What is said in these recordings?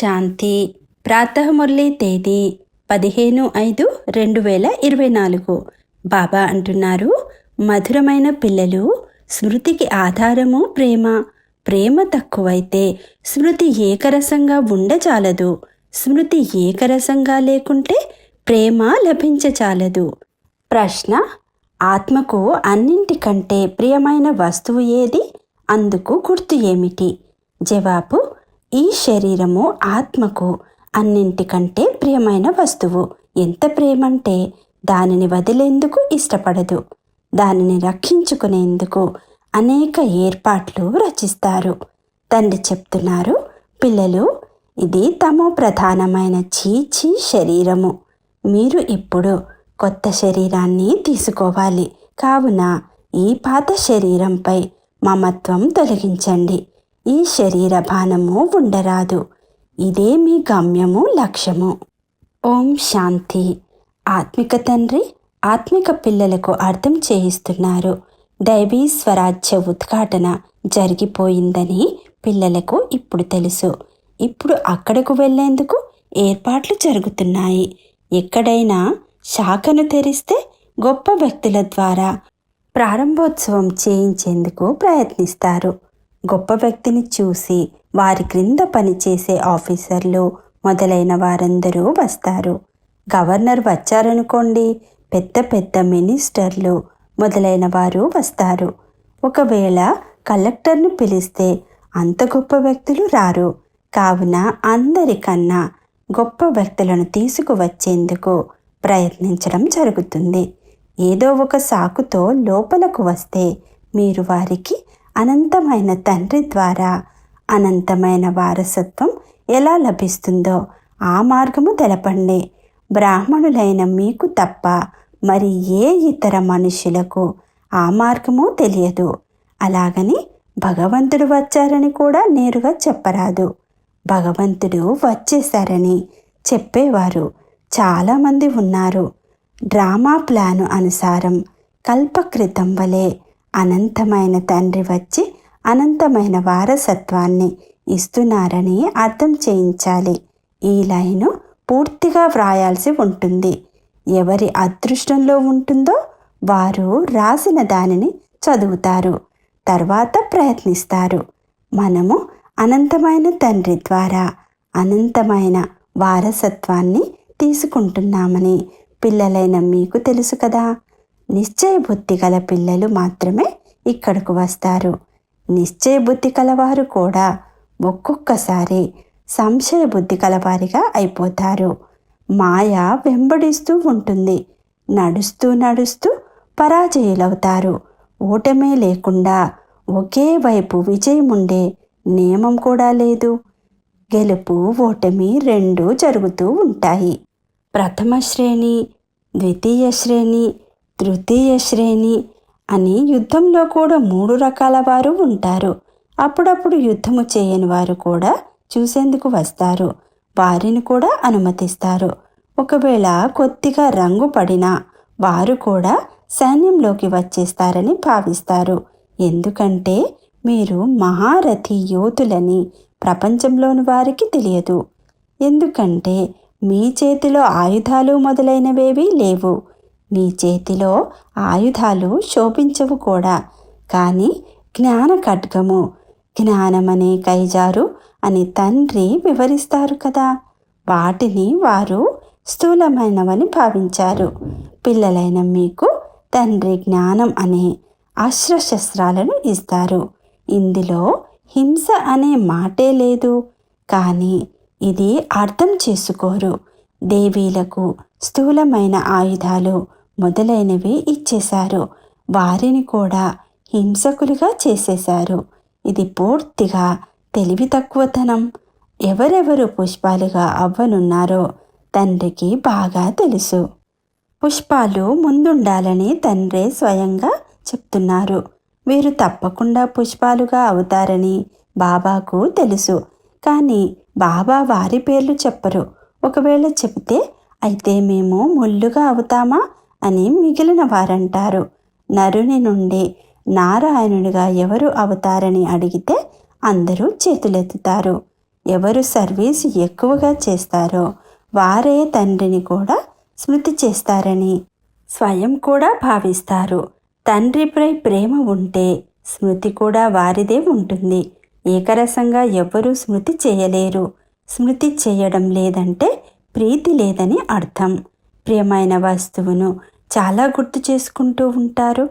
శాంతి ప్రాతఃమురళి తేదీ 15/5/2024. బాబా అంటున్నారు, మధురమైన పిల్లలు, స్మృతికి ఆధారము ప్రేమ. ప్రేమ తక్కువైతే స్మృతి ఏకరసంగా ఉండచాలదు. స్మృతి ఏకరసంగా లేకుంటే ప్రేమ లభించచాలదు. ప్రశ్న: ఆత్మకు అన్నింటికంటే ప్రియమైన వస్తువు ఏది? అందుకు గుర్తు ఏమిటి? జవాబు: ఈ శరీరము ఆత్మకు అన్నింటికంటే ప్రియమైన వస్తువు. ఎంత ప్రేమంటే దానిని వదిలేందుకు ఇష్టపడదు. దానిని రక్షించుకునేందుకు అనేక ఏర్పాట్లు రచిస్తారు. తండ్రి చెప్తున్నారు, పిల్లలు, ఇది తమో ప్రధానమైన చీచీ శరీరము. మీరు ఇప్పుడు కొత్త శరీరాన్ని తీసుకోవాలి. కావున ఈ పాత శరీరంపై మమత్వం తొలగించండి. ఈ శరీర భానము ఉండరాదు. ఇదే మీ గమ్యము, లక్ష్యము. ఓం శాంతి. ఆత్మిక తండ్రి ఆత్మిక పిల్లలకు అర్థం చేయిస్తున్నారు. దైవీ స్వరాజ్య ఉద్ఘాటన జరిగిపోయిందని పిల్లలకు ఇప్పుడు తెలుసు. ఇప్పుడు అక్కడకు వెళ్లేందుకు ఏర్పాట్లు జరుగుతున్నాయి. ఎక్కడైనా శాఖను తెరిస్తే గొప్ప వ్యక్తుల ద్వారా ప్రారంభోత్సవం చేయించేందుకు ప్రయత్నిస్తారు. గొప్ప వ్యక్తిని చూసి వారి క్రింద పనిచేసే ఆఫీసర్లు మొదలైన వారందరూ వస్తారు. గవర్నర్ వచ్చారనుకోండి, పెద్ద పెద్ద మినిస్టర్లు మొదలైన వారు వస్తారు. ఒకవేళ కలెక్టర్ను పిలిస్తే అంత గొప్ప వ్యక్తులు రారు. కావున అందరికన్నా గొప్ప వ్యక్తులను తీసుకువచ్చేందుకు ప్రయత్నించడం జరుగుతుంది. ఏదో ఒక సాకుతో లోపలకు వస్తే మీరు వారికి అనంతమైన తండ్రి ద్వారా అనంతమైన వారసత్వం ఎలా లభిస్తుందో ఆ మార్గము తెలపండి. బ్రాహ్మణులైన మీకు తప్ప మరి ఏ ఇతర మనుషులకు ఆ మార్గము తెలియదు. అలాగని భగవంతుడు వచ్చారని కూడా నేరుగా చెప్పరాదు. భగవంతుడు వచ్చేశారని చెప్పేవారు చాలామంది ఉన్నారు. డ్రామా ప్లాను అనుసారం కల్పకృతం వలె అనంతమైన తండ్రి వచ్చి అనంతమైన వారసత్వాన్ని ఇస్తున్నారని అర్థం చేయించాలి. ఈ లైను పూర్తిగా వ్రాయాల్సి ఉంటుంది. ఎవరి అదృష్టంలో ఉంటుందో వారు రాసిన దానిని చదువుతారు, తర్వాత ప్రయత్నిస్తారు. మనము అనంతమైన తండ్రి ద్వారా అనంతమైన వారసత్వాన్ని తీసుకుంటున్నామని పిల్లలైన మీకు తెలుసు కదా. నిశ్చయ బుద్ధి గల పిల్లలు మాత్రమే ఇక్కడకు వస్తారు. నిశ్చయ బుద్ధి కలవారు కూడా ఒక్కొక్కసారి సంశయ బుద్ధి కలవారిగా అయిపోతారు. మాయ వెంబడిస్తూ ఉంటుంది. నడుస్తూ నడుస్తూ పరాజయులవుతారు. ఓటమే లేకుండా ఒకే వైపు విజయముండే నియమం కూడా లేదు. గెలుపు ఓటమి రెండూ జరుగుతూ ఉంటాయి. ప్రథమ శ్రేణి, ద్వితీయ శ్రేణి, తృతీయ శ్రేణి అని యుద్ధంలో కూడా 3 రకాల వారు ఉంటారు. అప్పుడప్పుడు యుద్ధము చేయని వారు కూడా చూసేందుకు వస్తారు. వారిని కూడా అనుమతిస్తారు. ఒకవేళ కొద్దిగా రంగు పడినా వారు కూడా సైన్యంలోకి వచ్చేస్తారని భావిస్తారు. ఎందుకంటే మీరు మహారథి యోధులని ప్రపంచంలోని వారికి తెలియదు. ఎందుకంటే మీ చేతిలో ఆయుధాలు మొదలైనవేవీ లేవు. మీ చేతిలో ఆయుధాలు శోభించవు కూడా. కానీ జ్ఞాన ఖడ్గము, జ్ఞానమనే కైజారు అని తండ్రి వివరిస్తారు కదా. వాటిని వారు స్థూలమైనవని భావించారు. పిల్లలైన మీకు తండ్రి జ్ఞానం అనే అస్త్రశస్త్రాలను ఇస్తారు. ఇందులో హింస అనే మాటే లేదు. కానీ ఇది అర్థం చేసుకోరు. దేవీలకు స్థూలమైన ఆయుధాలు మొదలైనవి ఇచ్చేశారు. వారిని కూడా హింసకులుగా చేసేశారు. ఇది పూర్తిగా తెలివి తక్కువతనం. ఎవరెవరు పుష్పాలుగా అవ్వనున్నారో తండ్రికి బాగా తెలుసు. పుష్పాలు ముందుండాలని తండ్రే స్వయంగా చెప్తున్నారు. వీరు తప్పకుండా పుష్పాలుగా అవుతారని బాబాకు తెలుసు. కానీ బాబా వారి పేర్లు చెప్పరు. ఒకవేళ చెబితే అయితే మేము ముళ్ళుగా అవుతామా అని మిగిలిన వారంటారు. నరుని నుండి నారాయణుడిగా ఎవరు అవుతారని అడిగితే అందరూ చేతులెత్తుతారు. ఎవరు సర్వీసు ఎక్కువగా చేస్తారో వారే తండ్రిని కూడా స్మృతి చేస్తారని స్వయం కూడా భావిస్తారు. తండ్రిపై ప్రేమ ఉంటే స్మృతి కూడా వారిదే ఉంటుంది. ఏకరసంగా ఎవ్వరూ స్మృతి చేయలేరు. స్మృతి చేయడం లేదంటే ప్రీతి లేదని అర్థం. ప్రియమైన వస్తువును చాలా గుర్తు చేసుకుంటూ ఉంటారు.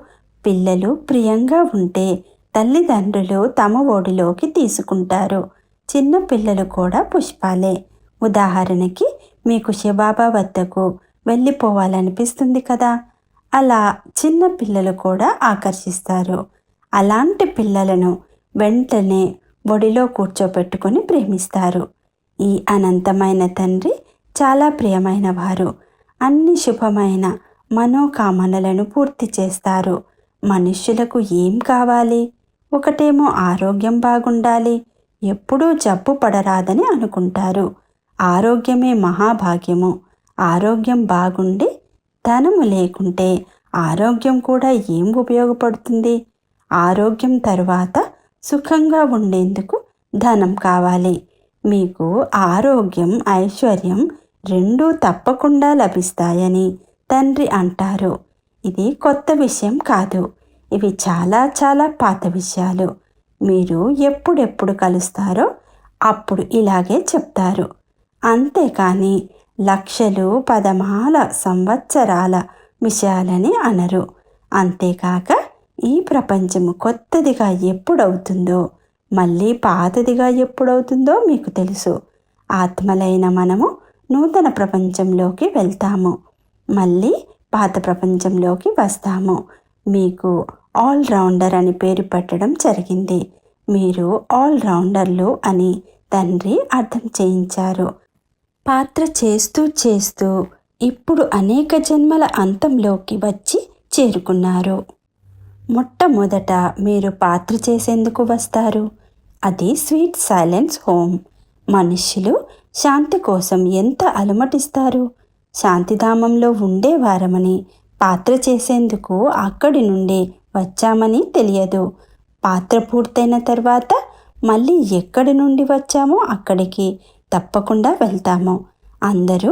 పిల్లలు ప్రియంగా ఉంటే తల్లిదండ్రులు తమ ఒడిలోకి తీసుకుంటారు. చిన్న పిల్లలు కూడా పుష్పాలే. ఉదాహరణకి మీకు శివబాబా వద్దకు వెళ్ళిపోవాలనిపిస్తుంది కదా, అలా చిన్న పిల్లలు కూడా ఆకర్షిస్తారు. అలాంటి పిల్లలను వెంటనే ఒడిలో కూర్చోపెట్టుకొని ప్రేమిస్తారు. ఈ అనంతమైన తండ్రి చాలా ప్రియమైన వారు. అన్ని శుభమైన మనోకామనలను పూర్తి చేస్తారు. మనుష్యులకు ఏం కావాలి? ఒకటేమో ఆరోగ్యం బాగుండాలి, ఎప్పుడూ జబ్బు పడరాదని అనుకుంటారు. ఆరోగ్యమే మహాభాగ్యము. ఆరోగ్యం బాగుండి ధనము లేకుంటే ఆరోగ్యం కూడా ఏం ఉపయోగపడుతుంది? ఆరోగ్యం తరువాత సుఖంగా ఉండేందుకు ధనం కావాలి. మీకు ఆరోగ్యం, ఐశ్వర్యం రెండూ తప్పకుండా లభిస్తాయని తండ్రి అంటారు. ఇది కొత్త విషయం కాదు. ఇవి చాలా చాలా పాత విషయాలు. మీరు ఎప్పుడెప్పుడు కలుస్తారో అప్పుడు ఇలాగే చెప్తారు. అంతేకాని లక్షలు పదమాల సంవత్సరాల విషయాలని అనరు. అంతేకాక ఈ ప్రపంచము కొత్తదిగా ఎప్పుడవుతుందో మళ్ళీ పాతదిగా ఎప్పుడవుతుందో మీకు తెలుసు. ఆత్మలైన మనము నూతన ప్రపంచంలోకి వెళ్తాము, మళ్ళీ పాత ప్రపంచంలోకి వస్తాము. మీకు ఆల్రౌండర్ అని పేరు పెట్టడం జరిగింది. మీరు ఆల్రౌండర్లు అని తండ్రి అర్థం చేయించారు. పాత్ర చేస్తూ చేస్తూ ఇప్పుడు అనేక జన్మల అంతంలోకి వచ్చి చేరుకున్నారు. మొట్టమొదట మీరు పాత్ర చేసేందుకు వస్తారు. అది స్వీట్ సైలెన్స్ హోమ్. మనుష్యులు శాంతి కోసం ఎంత అలమటిస్తారు. శాంతిధామంలో ఉండేవారమని, పాత్ర చేసేందుకు అక్కడి నుండి వచ్చామని తెలియదు. పాత్ర పూర్తయిన తర్వాత మళ్ళీ ఎక్కడి నుండి వచ్చామో అక్కడికి తప్పకుండా వెళ్తాము. అందరూ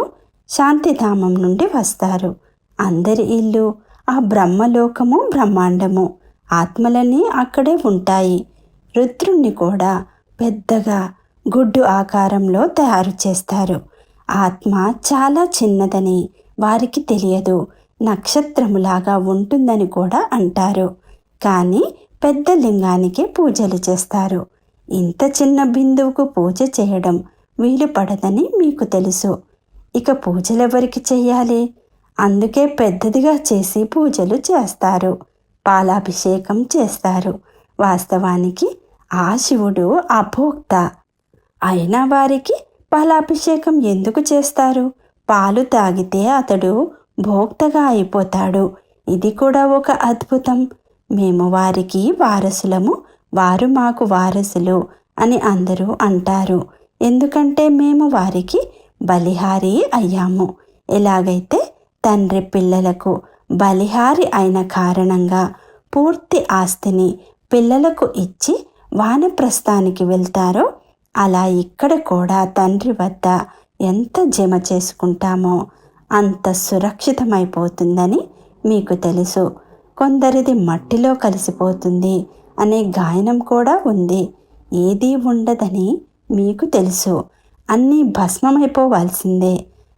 శాంతిధామం నుండి వస్తారు. అందరి ఇల్లు ఆ బ్రహ్మలోకము, బ్రహ్మాండము. ఆత్మలన్నీ అక్కడే ఉంటాయి. రుద్రుణ్ణి కూడా పెద్దగా గుడ్డు ఆకారంలో తయారు చేస్తారు. ఆత్మ చాలా చిన్నదని వారికి తెలియదు. నక్షత్రములాగా ఉంటుందని కూడా అంటారు. కానీ పెద్ద లింగానికే పూజలు చేస్తారు. ఇంత చిన్న బిందువుకు పూజ చేయడం వీలు పడదని మీకు తెలుసు. ఇక పూజలెవరికి చెయ్యాలి? అందుకే పెద్దదిగా చేసి పూజలు చేస్తారు. పాలాభిషేకం చేస్తారు. వాస్తవానికి ఆ శివుడు అభోక్త అయిన వారికి పాలాభిషేకం ఎందుకు చేస్తారు? పాలు తాగితే అతడు భోక్తగా అయిపోతాడు. ఇది కూడా ఒక అద్భుతం. మేము వారికి వారసులము, వారు మాకు వారసులు అని అందరూ అంటారు. ఎందుకంటే మేము వారికి బలిహారి అయ్యాము. ఎలాగైతే తండ్రి పిల్లలకు బలిహారి అయిన కారణంగా పూర్తి ఆస్తిని పిల్లలకు ఇచ్చి వానప్రస్థానికి వెళ్తారో, అలా ఇక్కడ కూడా తండ్రి వద్ద ఎంత జమ చేసుకుంటామో అంత సురక్షితమైపోతుందని మీకు తెలుసు. కొందరిది మట్టిలో కలిసిపోతుంది అనే గాయనం కూడా ఉంది. ఏదీ ఉండదని మీకు తెలుసు. అన్నీ భస్మమైపోవాల్సిందే.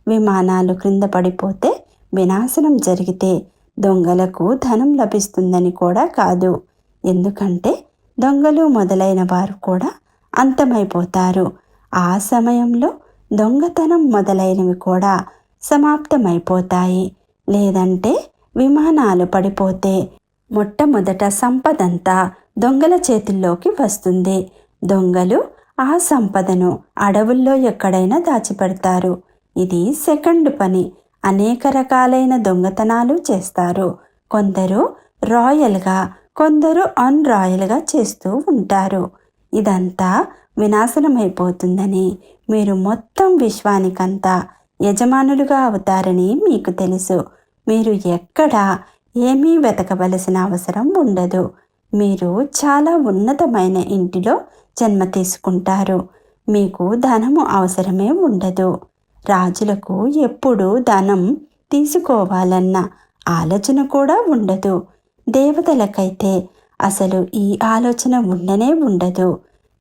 విమానాలు క్రింద పడిపోతే వినాశనం జరిగితే దొంగలకు ధనం లభిస్తుందని కూడా కాదు. ఎందుకంటే దొంగలు మొదలైన వారు కూడా అంతమైపోతారు. ఆ సమయంలో దొంగతనం మొదలైనవి కూడా సమాప్తమైపోతాయి. లేదంటే విమానాలు పడిపోతే మొట్టమొదట సంపదంతా దొంగల చేతుల్లోకి వస్తుంది. దొంగలు ఆ సంపదను అడవుల్లో ఎక్కడైనా దాచిపెడతారు. ఇది సెకండ్ పని. అనేక రకాలైన దొంగతనాలు చేస్తారు. కొందరు రాయల్గా, కొందరు అన్రాయల్గా చేస్తూ ఉంటారు. ఇదంతా వినాశనమైపోతుందని, మీరు మొత్తం విశ్వానికంతా యజమానులుగా అవుతారని మీకు తెలుసు. మీరు ఎక్కడా ఏమీ వెతకవలసిన అవసరం ఉండదు. మీరు చాలా ఉన్నతమైన ఇంటిలో జన్మ తీసుకుంటారు. మీకు ధనము అవసరమే ఉండదు. రాజులకు ఎప్పుడూ ధనం తీసుకోవాలన్న ఆలోచన కూడా ఉండదు. దేవతలకైతే అసలు ఈ ఆలోచన ఉండనే ఉండదు.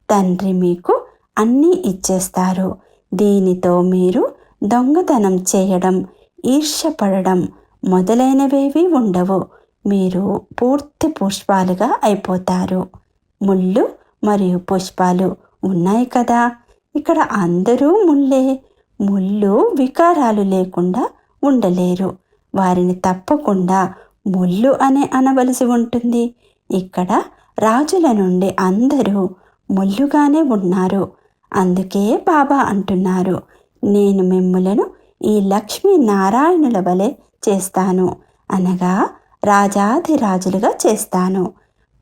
తండ్రి మీకు అన్నీ ఇచ్చేస్తారు. దీనితో మీరు దొంగతనం చేయడం, ఈర్ష్యపడడం మొదలైనవేవి ఉండవు. మీరు పూర్తి పుష్పాలుగా అయిపోతారు. ముళ్ళు మరియు పుష్పాలు ఉన్నాయి కదా, ఇక్కడ అందరూ ముళ్ళే. ముళ్ళు వికారాలు లేకుండా ఉండలేరు. వారిని తప్పకుండా ముళ్ళు అనే అనవలసి ఉంటుంది. ఇక్కడ రాజుల నుండి అందరూ ముళ్ళుగానే ఉన్నారు. అందుకే బాబా అంటున్నారు, నేను మిమ్ములను ఈ లక్ష్మీ నారాయణుల వలె చేస్తాను, అనగా రాజాధిరాజులుగా చేస్తాను.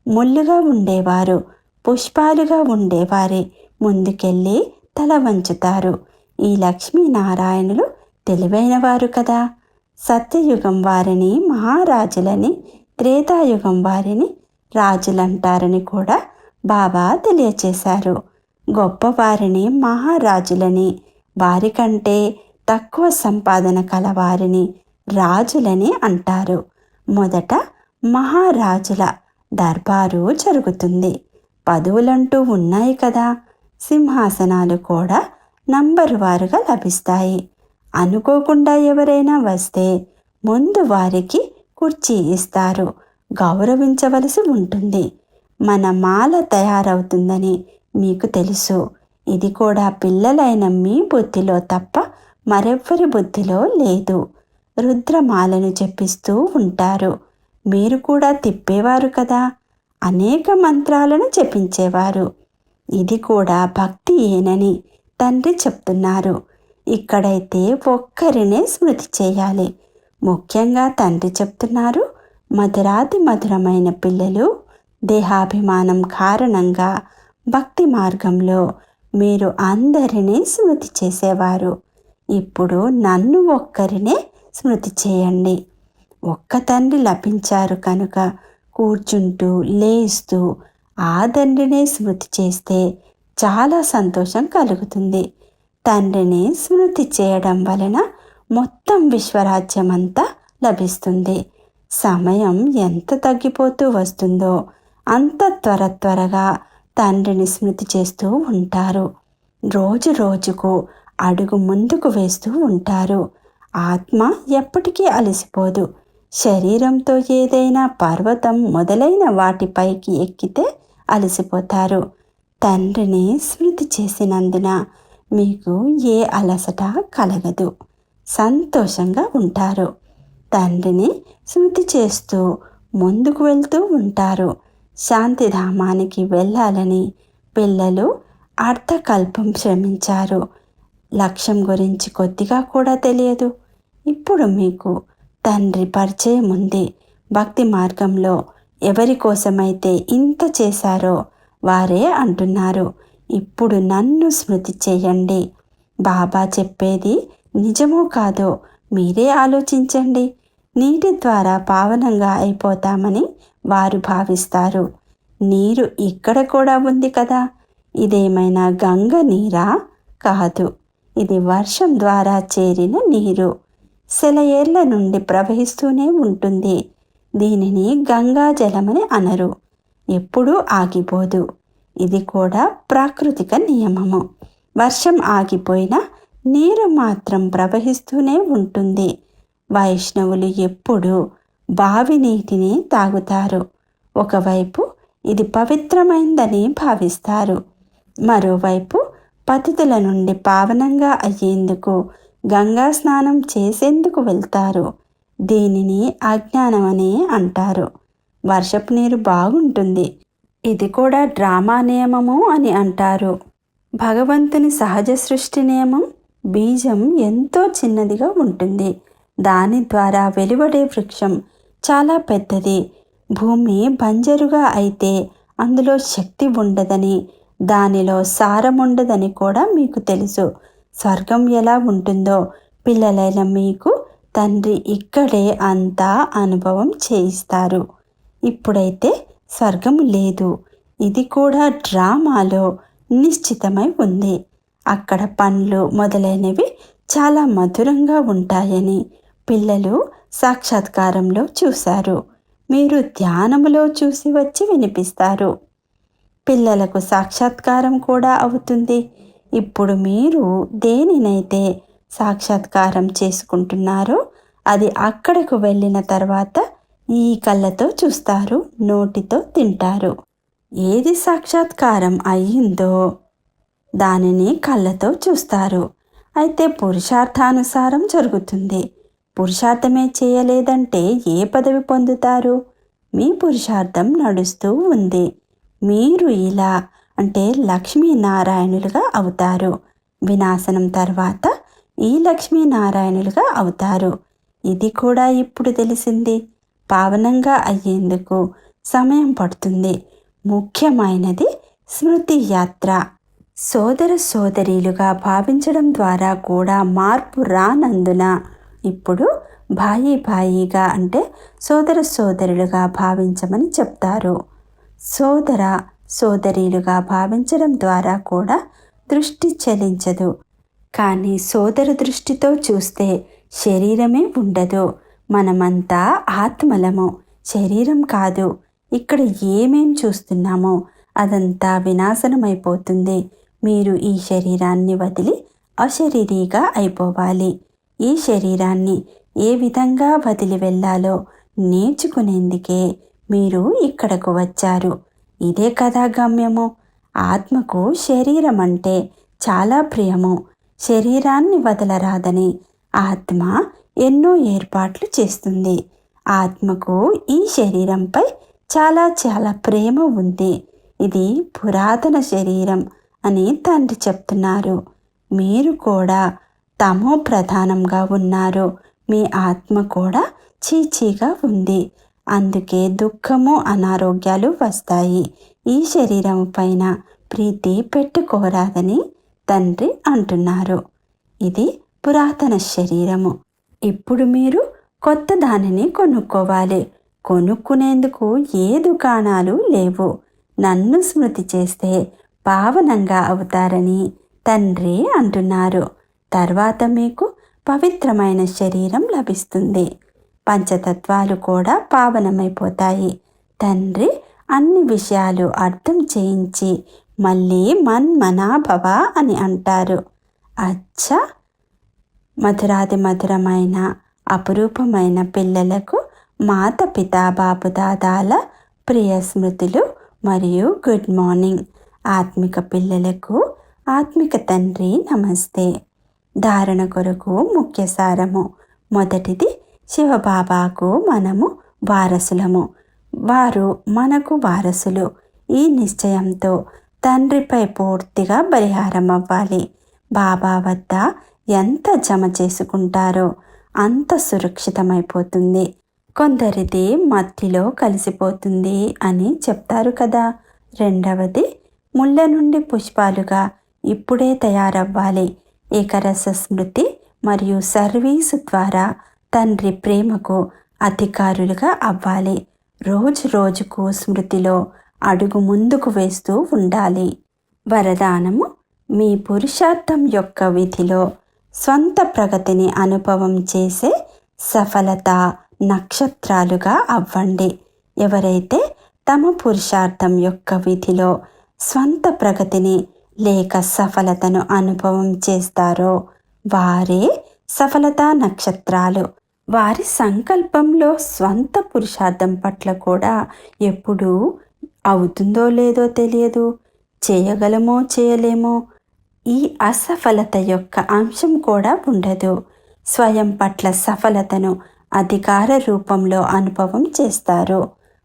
ముళ్ళుగా ఉండేవారు పుష్పాలుగా ఉండేవారే ముందుకెళ్ళి తల వంచుతారు. ఈ లక్ష్మీనారాయణులు తెలివైనవారు కదా. సత్యయుగం వారిని మహారాజులని, త్రేతాయుగం వారిని రాజులంటారని కూడా బాబా తెలియచేశారు. గొప్పవారిని మహారాజులని, వారికంటే తక్కువ సంపాదన కలవారిని రాజులని అంటారు. మొదట మహారాజుల దర్బారు జరుగుతుంది. పదవులంటూ ఉన్నాయి కదా, సింహాసనాలు కూడా నంబరు వారుగా లభిస్తాయి. అనుకోకుండా ఎవరైనా వస్తే ముందు వారికి కుర్చీ ఇస్తారు, గౌరవించవలసి ఉంటుంది. మన మాల తయారవుతుందని మీకు తెలుసు. ఇది కూడా పిల్లలైన మీ బుద్ధిలో తప్ప మరెవ్వరి బుద్ధిలో లేదు. రుద్రమాలను చెప్పిస్తూ ఉంటారు. మీరు కూడా తిప్పేవారు కదా, అనేక మంత్రాలను జపించేవారు. ఇది కూడా భక్తి ఏనని తండ్రి చెప్తున్నారు. ఇక్కడైతే ఒక్కరినే స్మృతి చేయాలి. ముఖ్యంగా తండ్రి చెప్తున్నారు, మధురాతి మధురమైన పిల్లలు దేహాభిమానం కారణంగా భక్తి మార్గంలో మీరు అందరినీ స్మృతి చేసేవారు. ఇప్పుడు నన్ను ఒక్కరినే స్మృతి చేయండి. ఒక్క తండ్రి లభించారు కనుక కూర్చుంటూ లేస్తూ ఆ తండ్రినే స్మృతి చేస్తే చాలా సంతోషం కలుగుతుంది. తండ్రిని స్మృతి చేయడం వలన మొత్తం విశ్వరాజ్యమంతా లభిస్తుంది. సమయం ఎంత తగ్గిపోతూ వస్తుందో అంత త్వరగా తండ్రిని స్మృతి చేస్తూ ఉంటారు. రోజు రోజుకు అడుగు ముందుకు వేస్తూ ఉంటారు. ఆత్మ ఎప్పటికీ అలసిపోదు. శరీరంతో ఏదైనా పర్వతం మొదలైన వాటిపైకి ఎక్కితే అలసిపోతారు. తండ్రిని స్మృతి చేసినందున మీకు ఏ అలసట కలగదు, సంతోషంగా ఉంటారు. తండ్రిని స్మృతి చేస్తూ ముందుకు వెళ్తూ ఉంటారు. శాంతిధామానికి వెళ్ళాలని పిల్లలు అర్ధకల్పం శ్రమించారు. లక్ష్యం గురించి కొద్దిగా కూడా తెలియదు. ఇప్పుడు మీకు తండ్రి పరిచయం ఉంది. భక్తి మార్గంలో ఎవరి కోసమైతే ఇంత చేశారో వారే అంటున్నారు, ఇప్పుడు నన్ను స్మృతి చేయండి. బాబా చెప్పేది నిజమో కాదో మీరే ఆలోచించండి. నీటి ద్వారా పావనంగా అయిపోతామని వారు భావిస్తారు. నీరు ఇక్కడ కూడా ఉంది కదా, ఇదేమైనా గంగ నీరా? కాదు, ఇది వర్షం ద్వారా చేరిన నీరు. సెలయేర్ల నుండి ప్రవహిస్తూనే ఉంటుంది. దీనిని గంగా జలమని అనరు. ఎప్పుడూ ఆగిపోదు. ఇది కూడా ప్రాకృతిక నియమము. వర్షం ఆగిపోయినా నీరు మాత్రం ప్రవహిస్తూనే ఉంటుంది. వైష్ణవులు ఎప్పుడూ బావి నీటిని తాగుతారు. ఒకవైపు ఇది పవిత్రమైందని భావిస్తారు, మరోవైపు పతితుల నుండి పావనంగా అయ్యేందుకు గంగా స్నానం చేసేందుకు వెళ్తారు. దీనిని అజ్ఞానమని అంటారు. వర్షపు నీరు బాగుంటుంది, ఇది కూడా డ్రామా నియమము అని అంటారు. భగవంతుని సహజ సృష్టి నియమం, బీజం ఎంతో చిన్నదిగా ఉంటుంది. దాని ద్వారా వెలువడే వృక్షం చాలా పెద్దది. భూమి బంజరుగా అయితే అందులో శక్తి ఉండదని, దానిలో సారం ఉండదని కూడా మీకు తెలుసు. స్వర్గం ఎలా ఉంటుందో పిల్లలైన మీకు తండ్రి ఇక్కడే అంతా అనుభవం చేయిస్తారు. ఇప్పుడైతే స్వర్గం లేదు, ఇది కూడా డ్రామాలో నిశ్చితమై ఉంది. అక్కడ పండ్లు మొదలైనవి చాలా మధురంగా ఉంటాయని పిల్లలు సాక్షాత్కారంలో చూశారు. మీరు ధ్యానములో చూసి వచ్చి వినిపిస్తారు. పిల్లలకు సాక్షాత్కారం కూడా అవుతుంది. ఇప్పుడు మీరు దేనినైతే సాక్షాత్కారం చేసుకుంటున్నారో అది అక్కడకు వెళ్ళిన తర్వాత ఈ కళ్ళతో చూస్తారు, నోటితో తింటారు. ఏది సాక్షాత్కారం అయ్యిందో దానిని కళ్ళతో చూస్తారు. అయితే పురుషార్థానుసారం జరుగుతుంది. పురుషార్థమే చేయలేదంటే ఏ పదవి పొందుతారు? మీ పురుషార్థం నడుస్తూ ఉంది. మీరు ఇలా అంటే లక్ష్మీనారాయణులుగా అవుతారు. వినాశనం తర్వాత ఈ లక్ష్మీనారాయణులుగా అవుతారు. ఇది కూడా ఇప్పుడు తెలిసింది. పావనంగా అయ్యేందుకు సమయం పడుతుంది. ముఖ్యమైనది స్మృతి యాత్ర. సోదర సోదరీలుగా భావించడం ద్వారా కూడా మార్పు రానందున ఇప్పుడు భాయిగా అంటే సోదర సోదరులుగా భావించమని చెప్తారు. సోదర సోదరీలుగా భావించడం ద్వారా కూడా దృష్టి చలించదు. కానీ సోదర దృష్టితో చూస్తే శరీరమే ఉండదు. మనమంతా ఆత్మలము, శరీరం కాదు. ఇక్కడ ఏమేం చూస్తున్నామో అదంతా వినాశనమైపోతుంది. మీరు ఈ శరీరాన్ని వదిలి అశరీరిగా అయిపోవాలి. ఈ శరీరాన్ని ఏ విధంగా వదిలి వెళ్ళాలో నేర్చుకునేందుకే మీరు ఇక్కడకు వచ్చారు. ఇదే కదా గమ్యము. ఆత్మకు శరీరం అంటే చాలా ప్రియము. శరీరాన్ని వదలరాదని ఆత్మ ఎన్నో ఏర్పాట్లు చేస్తుంది. ఆత్మకు ఈ శరీరంపై చాలా చాలా ప్రేమ ఉంది. ఇది పురాతన శరీరం అని తండ్రి చెప్తున్నారు. మీరు కూడా తమో ప్రధానంగా ఉన్నారు. మీ ఆత్మ కూడా చీచీగా ఉంది. అందుకే దుఃఖము, అనారోగ్యాలు వస్తాయి. ఈ శరీరం పైన ప్రీతి పెట్టుకోరాదని తండ్రి అంటున్నారు. ఇది పురాతన శరీరము. ఇప్పుడు మీరు కొత్త దానిని కొనుక్కోవాలి. కొనుక్కునేందుకు ఏ దుకాణాలు లేవు. నన్ను స్మృతి చేస్తే పావనంగా అవుతారని తండ్రి అంటున్నారు. తర్వాత మీకు పవిత్రమైన శరీరం లభిస్తుంది. పంచతత్వాలు కూడా పావనమైపోతాయి. తండ్రి అన్ని విషయాలు అర్థం చేయించి మళ్ళీ మన్మనాభవ అని అంటారు. అచ్చా, మధురాది మధురమైన అపురూపమైన పిల్లలకు మాతపితా బాపుదాదాల ప్రియ స్మృతులు మరియు గుడ్ మార్నింగ్. ఆత్మిక పిల్లలకు ఆత్మిక తండ్రి నమస్తే. ధారణ కొరకు ముఖ్య సారము. మొదటిది, శివబాబాకు మనము వారసులము, వారు మనకు వారసులు. ఈ నిశ్చయంతో తండ్రిపై పూర్తిగా బలిహారం అవ్వాలి. బాబా వద్ద ఎంత జమ చేసుకుంటారో అంత సురక్షితమైపోతుంది. కొందరిది మట్టిలో కలిసిపోతుంది అని చెప్తారు కదా. రెండవది, ముళ్ళ నుండి పుష్పాలుగా ఇప్పుడే తయారవ్వాలి. ఏకరస స్మృతి మరియు సర్వీసు ద్వారా తండ్రి ప్రేమకు అధికారులుగా అవ్వాలి. రోజు రోజుకు స్మృతిలో అడుగు ముందుకు వేస్తూ ఉండాలి. వరదానము. మీ పురుషార్థం యొక్క విధిలో స్వంత ప్రగతిని అనుభవం చేసే సఫలత నక్షత్రాలుగా అవ్వండి. ఎవరైతే తమ పురుషార్థం యొక్క విధిలో స్వంత ప్రగతిని లేక సఫలతను అనుభవం చేస్తారో వారే సఫలతా నక్షత్రాలు. వారి సంకల్పంలో స్వంత పురుషార్థం పట్ల కూడా ఎప్పుడు అవుతుందో లేదో తెలియదు, చేయగలమో చేయలేమో, ఈ అసఫలత యొక్క అంశం కూడా ఉండదు. స్వయం పట్ల సఫలతను అధికార రూపంలో అనుభవం చేస్తారు.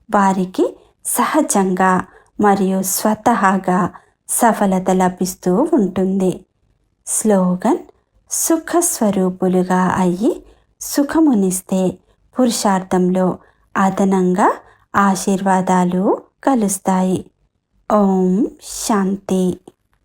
వారికి సహజంగా మరియు స్వతహాగా సఫలత లభిస్తూ ఉంటుంది. స్లోగన్. సుఖస్వరూపులుగా అయ్యి సుఖమునిస్తే పురుషార్థంలో అదనంగా ఆశీర్వాదాలు కలుస్తాయి. ఓం శాంతి.